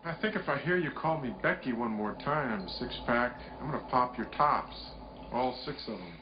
I think if I hear you call me Becky one more time, six-pack, I'm gonna pop your tops. All six of them.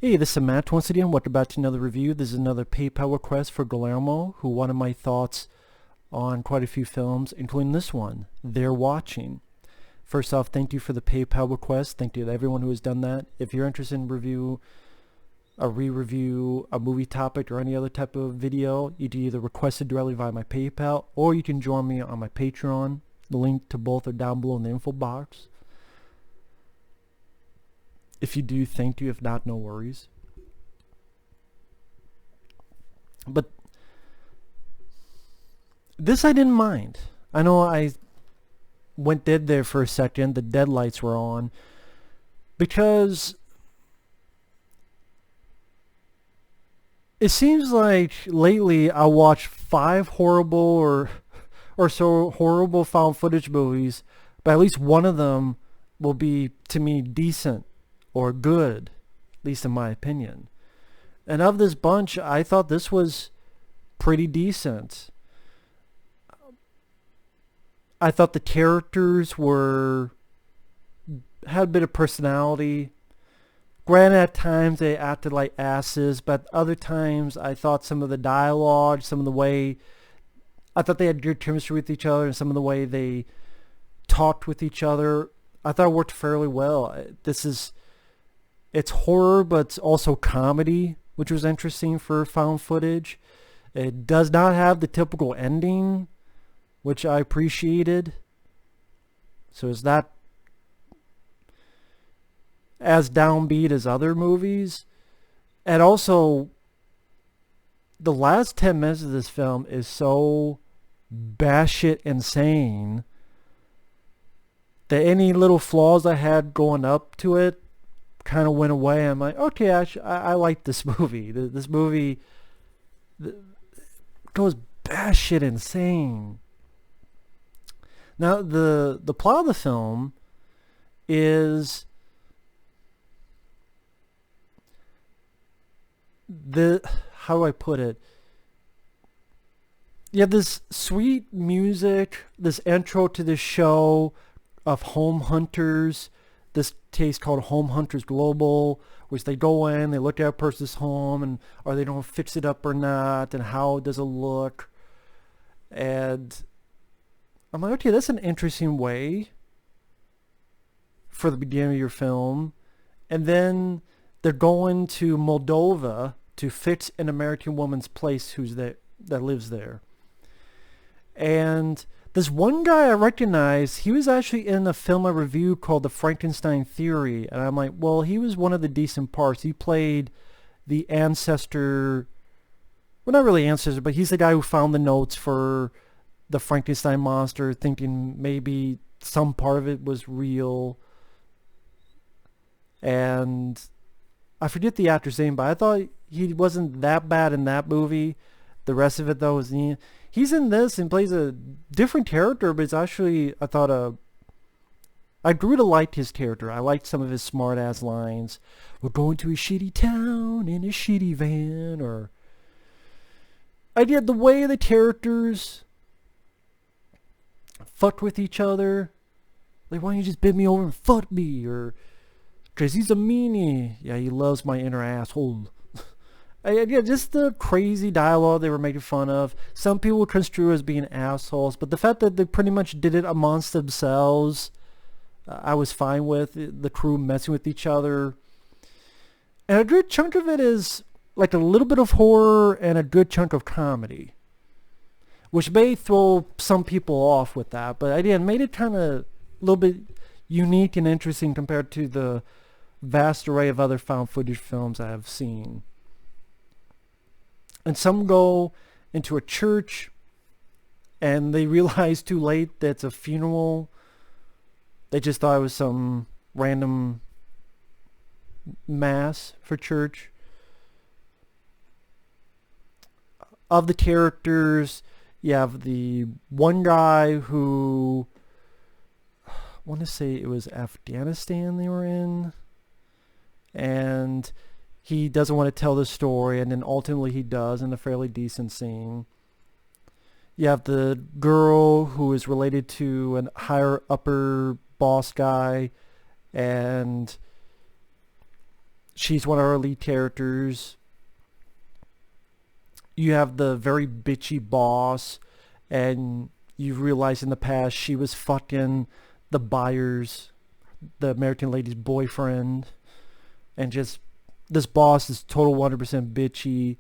Hey, this is Matt once again. Welcome back to another review. This is another PayPal request for Guillermo, who wanted my thoughts on quite a few films, including this one, They're Watching. First off, thank you for the PayPal request. Thank you to everyone who has done that. If you're interested in re-review, a movie topic, or any other type of video, you can either request it directly via my PayPal, or you can join me on my Patreon. The link to both are down below in the info box. If you do, thank you. If not, no worries. But this I didn't mind. I know I went dead there for a second. The dead lights were on. Because it seems like lately I watch 5 horrible or so horrible found footage movies, but at least one of them will be, to me, decent or good, at least in my opinion. And of this bunch, I thought this was pretty decent. I thought the characters had a bit of personality. Granted, at times they acted like asses, but other times I thought some of the dialogue, some of the way, I thought they had good chemistry with each other, and some of the way they talked with each other, I thought it worked fairly well. It's horror, but it's also comedy, which was interesting for found footage. It does not have the typical ending, which I appreciated. So it's not as downbeat as other movies. And also, the last 10 minutes of this film is so batshit insane that any little flaws I had going up to it kind of went away. I'm like, okay, I like this movie. This movie goes batshit insane. Now, the plot of the film is how do I put it? You have this sweet music, this intro to the show of home hunters, this case called Home Hunters Global, which they go in, they look at a person's home, and are they going to fix it up or not, and how does it look? And I'm like, okay, that's an interesting way for the beginning of your film. And then they're going to Moldova to fix an American woman's place that lives there. And this one guy I recognized, he was actually in a film I reviewed called The Frankenstein Theory. And I'm like, well, he was one of the decent parts. He played the ancestor, well, not really ancestor, but he's the guy who found the notes for the Frankenstein monster, thinking maybe some part of it was real. And I forget the actor's name, but I thought he wasn't that bad in that movie. The rest of it, though, is he's in this and plays a different character, but it's actually, I grew to like his character. I liked some of his smart-ass lines. We're going to a shitty town in a shitty van, or I did the way the characters fucked with each other. Like, why don't you just bend me over and fuck me? Or, because he's a meanie. Yeah, he loves my inner asshole. Yeah, just the crazy dialogue they were making fun of. Some people would construe as being assholes, but the fact that they pretty much did it amongst themselves, I was fine with the crew messing with each other. And a good chunk of it is like a little bit of horror and a good chunk of comedy, which may throw some people off with that, but again, made it kind of a little bit unique and interesting compared to the vast array of other found footage films I have seen. And some go into a church and they realize too late that it's a funeral. They just thought it was some random mass for church. Of the characters, you have the one guy who, I want to say it was Afghanistan they were in, and he doesn't want to tell the story, and then ultimately he does in a fairly decent scene. You have the girl who is related to an higher upper boss guy, and she's one of our lead characters. You have the very bitchy boss, and you realize in the past she was fucking the buyer's, the American lady's boyfriend, and just this boss is total 100% bitchy.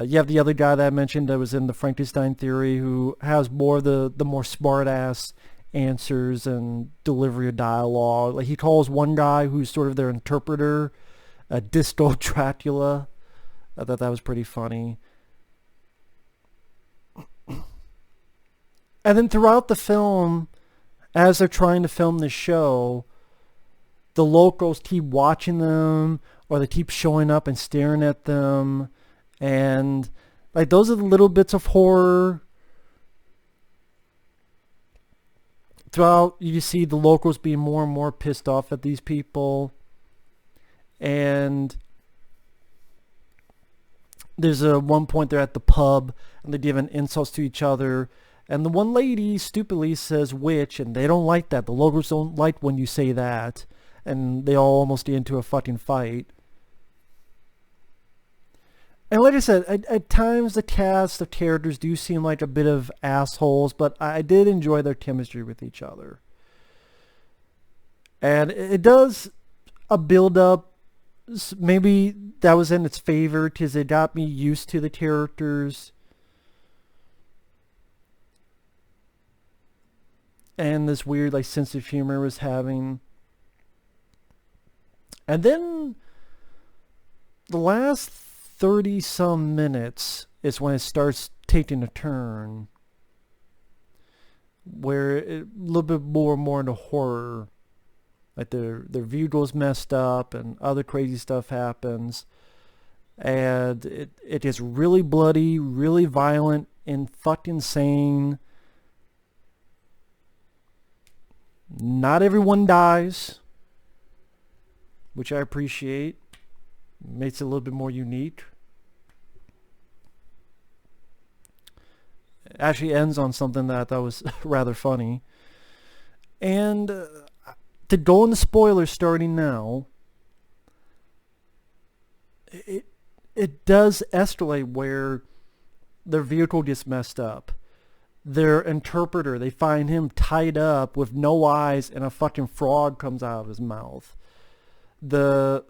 You have the other guy that I mentioned that was in the Frankenstein theory, who has more of the more smart ass answers and delivery of dialogue. Like, he calls one guy who's sort of their interpreter a disco Dracula. I thought that was pretty funny. And then throughout the film, as they're trying to film the show, the locals keep watching them, or they keep showing up and staring at them. And like, those are the little bits of horror. Throughout, you see the locals being more and more pissed off at these people. And there's a one point they're at the pub and they're giving insults to each other, and the one lady stupidly says witch, and they don't like that. The locals don't like when you say that, and they all almost get into a fucking fight. And like I said, at times the cast of characters do seem like a bit of assholes, but I did enjoy their chemistry with each other. And it does a build up. Maybe that was in its favor because it got me used to the characters. And this weird like sense of humor was having. And then the last 30 some minutes is when it starts taking a turn, where a little bit more and more into horror. Like their view goes messed up and other crazy stuff happens, and it is really bloody, really violent, and fucking insane. Not everyone dies, which I appreciate. Makes it a little bit more unique. It actually ends on something that I thought was rather funny. And to go into spoilers starting now, it does escalate where their vehicle gets messed up. Their interpreter, they find him tied up with no eyes and a fucking frog comes out of his mouth. The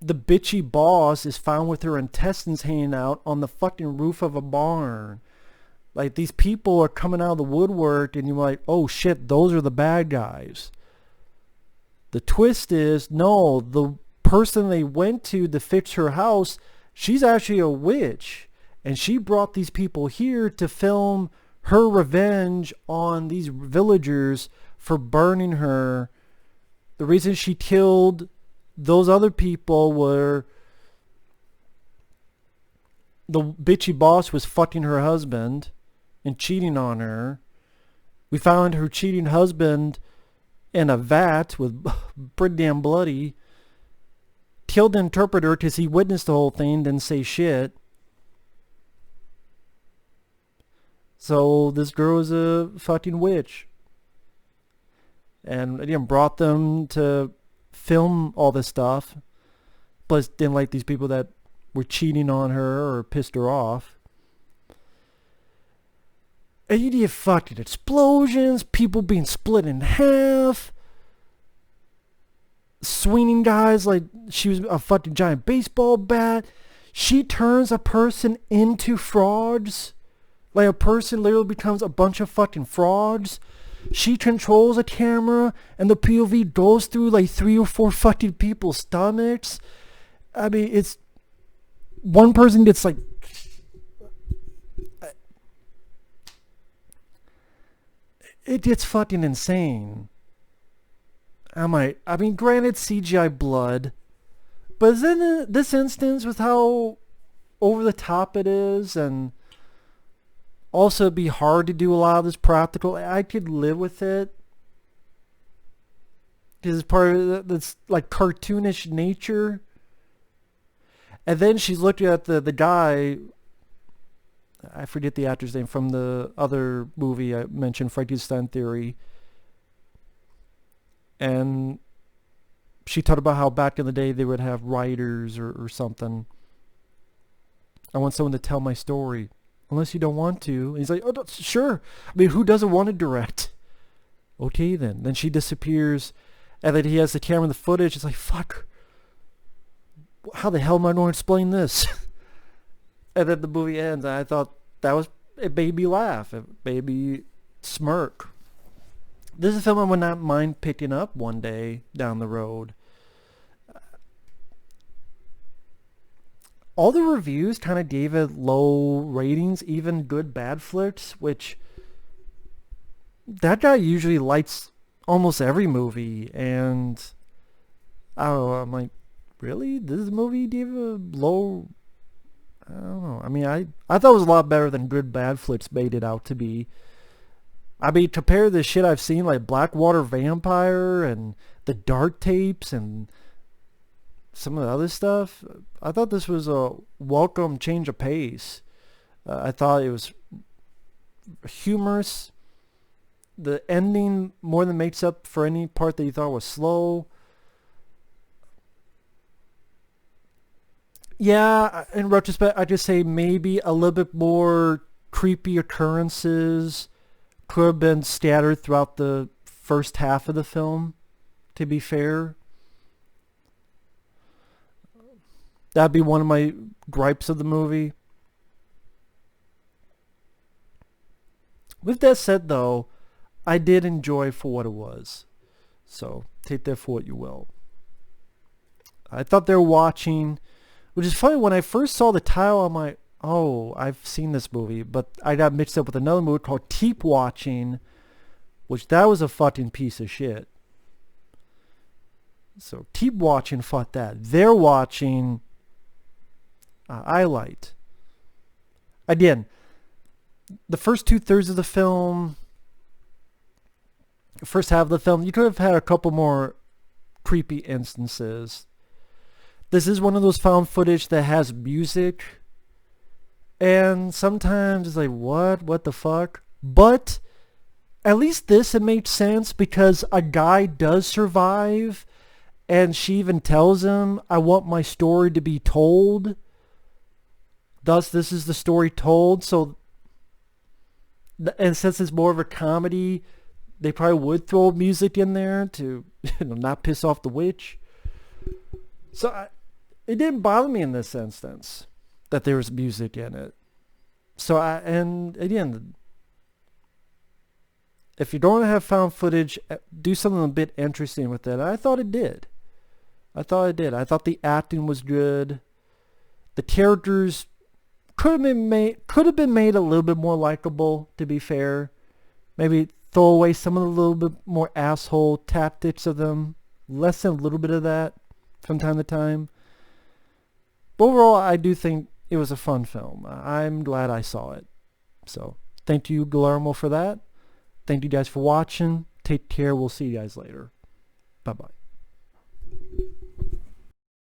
bitchy boss is found with her intestines hanging out on the fucking roof of a barn. Like, these people are coming out of the woodwork and you're like, oh shit, those are the bad guys. The twist is, no, the person they went to fix her house, she's actually a witch. And she brought these people here to film her revenge on these villagers for burning her. The reason she killed those other people were the bitchy boss was fucking her husband and cheating on her. We found her cheating husband in a vat with pretty damn bloody. Killed the interpreter because he witnessed the whole thing, didn't say shit. So this girl is a fucking witch. And again, brought them to film all this stuff. Plus didn't like these people that were cheating on her or pissed her off. And you get fucking explosions, people being split in half, swinging guys like she was a fucking giant baseball bat. She turns a person into frogs. Like a person literally becomes a bunch of fucking frogs. She controls a camera and the POV goes through like 3 or 4 fucking people's stomachs. I mean, it's one person gets like it gets fucking insane. I mean, granted, CGI blood, but in this instance, with how over the top it is, and also it'd be hard to do a lot of this practical, I could live with it. Because it's part of this like cartoonish nature. And then she's looking at the guy, I forget the actor's name, from the other movie I mentioned, Frankenstein Theory. And she talked about how back in the day they would have writers or something. I want someone to tell my story. Unless you don't want to. And he's like, oh, sure. I mean, who doesn't want to direct? Okay, then. Then she disappears. And then he has the camera and the footage. It's like, fuck. How the hell am I going to explain this? And then the movie ends. And I thought that was, it made me laugh. It made me smirk. This is a film I would not mind picking up one day down the road. All the reviews kind of gave it low ratings, even Good Bad Flicks, which that guy usually likes almost every movie. And I don't know, I'm like, really? This movie gave a low... I don't know. I mean, I thought it was a lot better than Good Bad Flicks made it out to be. I mean, compare the shit I've seen, like Blackwater Vampire and the Dark Tapes and some of the other stuff. I thought this was a welcome change of pace. I thought it was humorous. The ending more than makes up for any part that you thought was slow. Yeah, in retrospect, I just say maybe a little bit more creepy occurrences could have been scattered throughout the first half of the film, to be fair. That'd be one of my gripes of the movie. With that said, though, I did enjoy for what it was. So, take that for what you will. I thought they were watching... Which is funny, when I first saw the title, I'm like, oh, I've seen this movie. But I got mixed up with another movie called Keep Watching, which that was a fucking piece of shit. So Keep Watching fought that. They're watching I Light. Again, the first 2/3 of the film, first half of the film, you could have had a couple more creepy instances. This is one of those found footage that has music, and sometimes it's like, what the fuck? But at least this, it made sense because a guy does survive, and she even tells him, I want my story to be told. Thus, this is the story told. So, and since it's more of a comedy, they probably would throw music in there to not piss off the witch. So it didn't bother me in this instance that there was music in it. So and again, if you don't have found footage, do something a bit interesting with it. I thought it did. I thought the acting was good. The characters could have been made a little bit more likable, to be fair. Maybe throw away some of the little bit more asshole tactics of them. Lessen a little bit of that from time to time. But overall, I do think it was a fun film. I'm glad I saw it. So, thank you, Guillermo, for that. Thank you guys for watching. Take care. We'll see you guys later. Bye-bye.